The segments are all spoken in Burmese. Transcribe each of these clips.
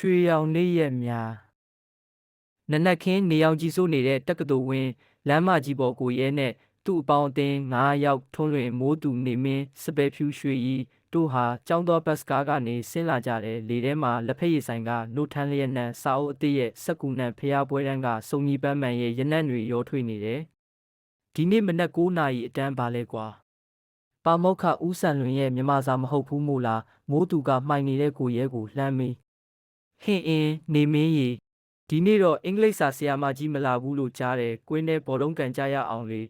ရွှေရောင်နေ့ရက်များနနက်ခင်းနေအောင်ကြီးစိုးနေတဲ့တက္ကသိုလ်ဝင်းလမ်းမကြီးပေါ်ကိုရဲနဲ့သူ့အပေါင်းအသင်း9ယောက်ထွန်းလွင်မိုးတူနေမင်းစပယ်ဖြူရွှေရီတို့ဟာကျောင်းတော်ဘတ်စကားကနေဆင်းလာကြတယ်လေထဲမှာလက်ဖက်ရည်ဆိုင်ကနှုတ်ထမ်းလျက်နှံစာအုပ်အသစ်ရဲ့စက်ကူနှံဖျားပွဲတန်းကစုံကြီးပန်းမှန်ရဲ့ရနံ့တွေရောထွေးနေတယ်ဒီနေ့မနက်9နာရီအတန်းပါလဲကွာပါမောက္ခဦးဆန်လွင်ရဲ့မြမစာမဟုတ်ဘူးမို့လားမိုးတူကမှိုင်နေတဲ့ကိုရဲကိုလှမ်းမေးဟင်အင်းနေမင်းရီဒီနေ့တော့အင်္ဂလိပ်စာဆရာမကြီးမလာဘူးလို့ကြားတယ်ကွင်းထဲဘော်လုံးကန်ကြရအောင်လေ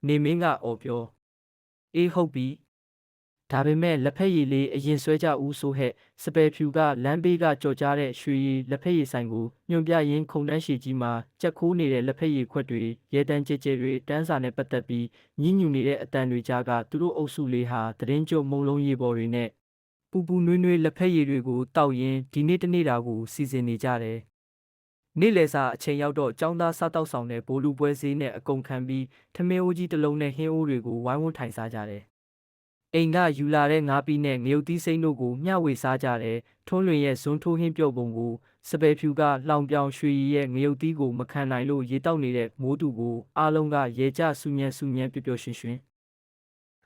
နေမင်းကအော်ပြောအေးဟုတ်ပြီဒါပေမဲ့လက်ဖက်ရည်လေးအရင်ဆွဲကြဦးဆိုဟဲ့စပယ်ဖြူကလမ်းဘေးကကြော်ကြားတဲ့ရွှေရည်လက်ဖက်ရည်ဆိုင်ကိုညွန်ပြရင်းခုံတန်းရှည်ကြီးမှာကြက်ခိုးနေတဲ့လက်ဖက်ရည်ခွက်တွေရဲတန်းကြဲကြဲတွေတန်းစာနဲ့ပတ်သက်ပြီးညှဉ်းညူနေတဲ့အတန်တွေကြားကသူတို့အုပ်စုလေးဟာသတင်းကြုံမုံလုံးရေပေါ်တွေနဲ့ပူပူနွေးနွေးလက်ဖက်ရည်တွေကိုတောက်ရင်းဒီနေ့တနေ့တာကိုစီစဉ်နေကြတယ်နေ့လယ်စာအချိန်ရောက်တော့ចောင်းသားစားတောက်ဆောင်တဲ့ဘိုးလူပွဲဈေးနဲ့အကုန်ခံပြီးထမင်းအိုးကြီးတစ်လုံးနဲ့ဟင်းအိုးတွေကိုဝိုင်းဝန်းထိုင်စားကြတယ်။အိမ်ကယူလာတဲ့ငါးပီးနဲ့ငရုတ်သီးစိမ်းတို့ကိုမျှဝေစားကြတယ်။ထွန်းလွင်ရဲ့ဇွန်းထိုးဟင်းပြုတ်ပုံကိုစပယ်ဖြူကလောင်ပြောင်ရွှေရည်ရဲ့ငရုတ်သီးကိုမခံနိုင်လို့ရေတောက်နေတဲ့မိုးတူကိုအားလုံးကရေကျဆူညံပျော်ပျော်ရွှင်ရွှင်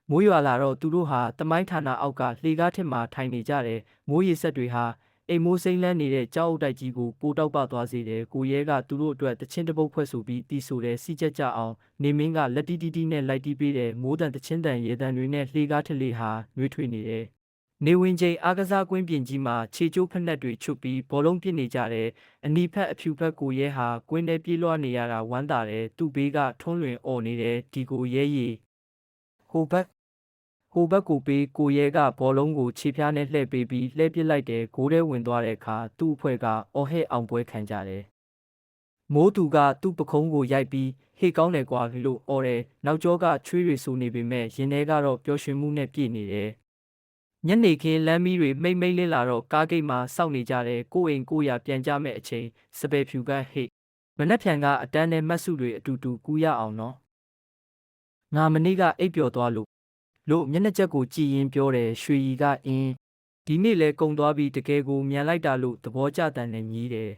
မိုးရွာလာတော့သူတို့ဟာတမိုင်းဌာနအောက်ကလှေကားထစ်မှာထိုင်နေကြတယ်။မိုးရေဆက်တွေဟာအိမ်မိုးစိမ့်လန်းနေတဲ့ကြောက်အုပ်တိုက်ကြီးကိုပိုတောက်ပသွားစေတယ်ကိုရဲကသူတို့အတွက်တချင်းတပုတ်ဖွဲ့ဆိုပြီးတီးဆိုတယ်စီချက်ကြအောင်နေမင်းကလက်တီးတီးနဲ့လိုက်တီးပေးတယ်မိုးတန်တချင်းတန်ရေတန်တွေနဲ့လှေကားထက်လေးဟာနှွေးထွေးနေတယ်နေဝင်ချိန်အားကစားကွင်းပြင်ကြီးမှာခြေကျိုးဖက်နှက်တွေချွတ်ပြီးဘောလုံးပစ်နေကြတယ်အနီဖက်အဖြူဖက်ကိုရဲဟာကွင်းထဲပြေးလွှားနေရတာဝမ်းသာတယ်သူ့ဘေးကထွန်းလွင်អော်နေတယ်ဒီကိုရဲရီဟိုဘက်ကိုပေးကိုရဲကဘောလုံးကိုခြေဖြားနဲ့လှည့်ပေးပြီးလှည့်ပစ်လိုက်တယ်ဂိုးထဲဝင်သွားတဲ့အခါသူ့အဖွဲ့ကအော်ဟဲ့အောင်ပွဲခံကြတယ်မိုးသူကသူ့ပခုံးကိုရိုက်ပြီးဟေ့ကောင်းတယ်ကွာလို့အော်တယ်နောက်ကျောကချွေးတွေဆိုနေပေမဲ့ရင်ထဲကတော့ပျော်ရွှင်မှုနဲ့ပြည့်နေတယ်ညနေခင်းလမ်းမီးတွေမိမ့်လင်းလာတော့ကားဂိတ်မှာစောင့်နေကြတယ်ကိုအိမ်ကိုရပြန်ကြမဲ့အချိန်စပယ်ဖြူကဟေ့မနှက်ဖြန်ကအတန်းနဲ့မှတ်စုတွေအတူတူကူးရအောင်နော်ငါမနေ့ကအိပ်ပျော်သွားလို့မျက်နှာချက်ကိုကြည်ရင်ပြောတယ်ရွှေရီကအင်းဒီနေ့လဲကုံသွားပြီးတကယ်ကိုမြန်လိုက်တာလို့သဘောကျတန်နဲ့မြည်တယ်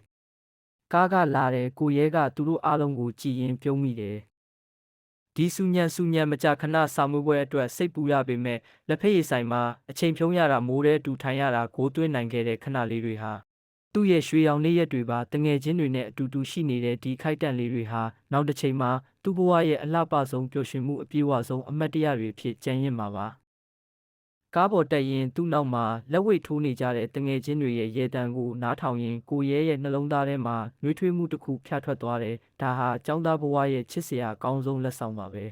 ကားကလာတယ်ကိုရဲကသူတို့အားလုံးကိုကြည်ရင်ပြုံးမိတယ်ဒီဆူညံမကြခဏစာမွေးပွဲအတွက်စိတ်ပူရပေမဲ့လက်ဖက်ရည်ဆိုင်မှာအချိန်ဖြုံးရတာမိုးထဲတူထိုင်ရတာဂိုးသွင်းနိုင်ခဲ့တဲ့ခဏလေးတွေဟာသူ့ရဲ့ရွှေရောင်နေ့ရက်တွေပါတငယ်ချင်းတွေနဲ့အတူတူရှိနေတဲ့ဒီခိုက်တန့်လေးတွေဟာနောက်တစ်ချိန်မှာသူ့ဘဝရဲ့အလှပဆုံးပျော်ရွှင်မှုအပြည့်အဝဆုံးအမတ်တရတွေဖြစ်ကျန်ရစ်မှာပါကားပေါ်တက်ရင်သူ့နောက်မှာလက်ဝိတ်ထိုးနေကြတဲ့တငယ်ချင်းတွေရဲ့ရေတံကိုနားထောင်ရင်ကိုရဲရဲ့နှလုံးသားထဲမှာနှွေးထွေးမှုတစ်ခုဖြတ်ထွက်သွားတယ်ဒါဟာចောင်းသားဘဝရဲ့ချစ်စရာအကောင်းဆုံးလက်ဆောင်ပါပဲ